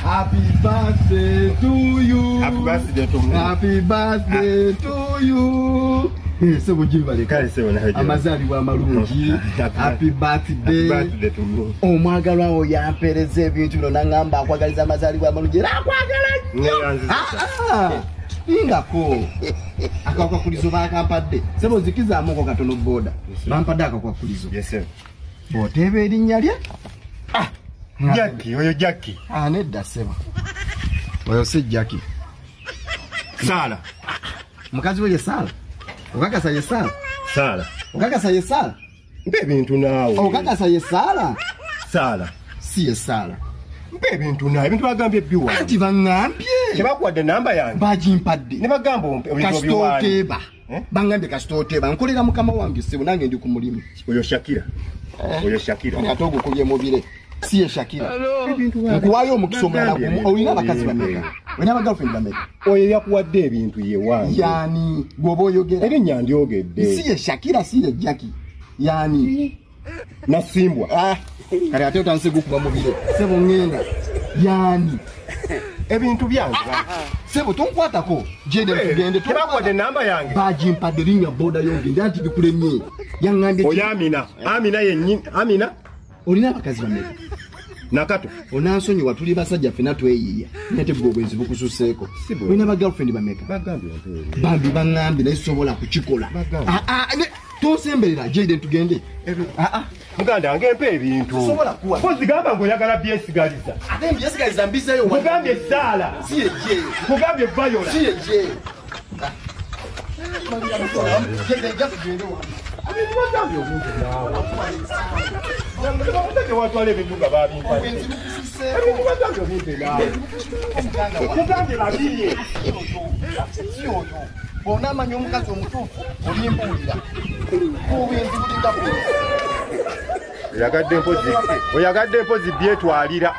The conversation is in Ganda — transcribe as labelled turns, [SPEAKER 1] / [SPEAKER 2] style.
[SPEAKER 1] Happy birthday to you.
[SPEAKER 2] Happy birthday to me.
[SPEAKER 1] Happy birthday to you. Sebo jiva le
[SPEAKER 2] kale sebo na
[SPEAKER 1] amazali wa malungi. Happy birthday
[SPEAKER 2] to me.
[SPEAKER 1] Omwagalwa oyampereze ebintu bino nangamba akwagaliza amazali wa malungi. Akwagala. Ingako. Akakwa kulizo bakampadde. Sebo zikiza amoko katono boda. Bampadde akakwa kulizo.
[SPEAKER 2] Yes sir.
[SPEAKER 1] Botebe erinnya lye?
[SPEAKER 2] Jackie, oyo Jackie.
[SPEAKER 1] Nedda sebo. Oyo si Jackie.
[SPEAKER 2] Sala.
[SPEAKER 1] Mukazi we Sala. Okakasa ye Sala.
[SPEAKER 2] Sala.
[SPEAKER 1] Okakasa ye Sala.
[SPEAKER 2] Mpe bintu naawe.
[SPEAKER 1] Okakasa ye Sala.
[SPEAKER 2] Sala.
[SPEAKER 1] Si ye Sala.
[SPEAKER 2] Mpe bintu naawe. Bintu bagambye biwa.
[SPEAKER 1] Anti bangambye.
[SPEAKER 2] Tebakwadde namba yange.
[SPEAKER 1] Bagimpadde.
[SPEAKER 2] Ne bagamba ebintu biwa.
[SPEAKER 1] Kasitoteba. Bangambye kasitoteba. Nkolera mukama wange sebo nange ndi ku mulimu.
[SPEAKER 2] Oyo Shakira. Oyo Shakira.
[SPEAKER 1] Ate ogukubye mubire. Si ye Shakira. Nkuwayo omukisa omulala gumu. Olina abakazi bameka. Olina abagirlfriend bameka.
[SPEAKER 2] Oyo yakuwadde ebintu ye wange.
[SPEAKER 1] Yani gwoba oyogera.
[SPEAKER 2] Erinnya ndyogedde.
[SPEAKER 1] Si ye Shakira, si ye Jackie. Yani
[SPEAKER 2] nasimbwa.
[SPEAKER 1] Kale ate otandise gukuba mubire. Sebo ngenda. Yani
[SPEAKER 2] ebintu byange.
[SPEAKER 1] Sebo tonkwatako. Jede tugende
[SPEAKER 2] tebakwadde namba yange.
[SPEAKER 1] Bagimpadde linnya boda yogende anti bikulemye. Yangambye.
[SPEAKER 2] Oyo Amina. Amina yennyini. Amina.
[SPEAKER 1] Olina abakazi bameka.
[SPEAKER 2] Nakato.
[SPEAKER 1] Onansonyi watuli basajja fena tweyiya. Nate bwo bwenzi bukususeeko. Olina ba girlfriend bameka.
[SPEAKER 2] Bagambye.
[SPEAKER 1] Bambi bangambye naye sobola kukikola. Tosemberera Jade tugende.
[SPEAKER 2] Muganda wange mpe ebintu.
[SPEAKER 1] Sobola kuwa.
[SPEAKER 2] Kozigamba ngoyagala byesigaliza.
[SPEAKER 1] Ate byesigaliza mbiseyo.
[SPEAKER 2] Kugambye Sala.
[SPEAKER 1] Si ye je.
[SPEAKER 2] Kugambye Viola.
[SPEAKER 1] Si ye je. Jade just tugende wa.
[SPEAKER 2] Bagambye obuntu naawe. Bagambye watwala ebintu nga babimpa. Ebintu bagambye obuntu naawe. Kugambye babiye.
[SPEAKER 1] Si oyo. Bona amanyi omukazi omutuufu olimbuulira. Obwenzi bulinda.
[SPEAKER 2] Oyagadde mpozi byetwalira.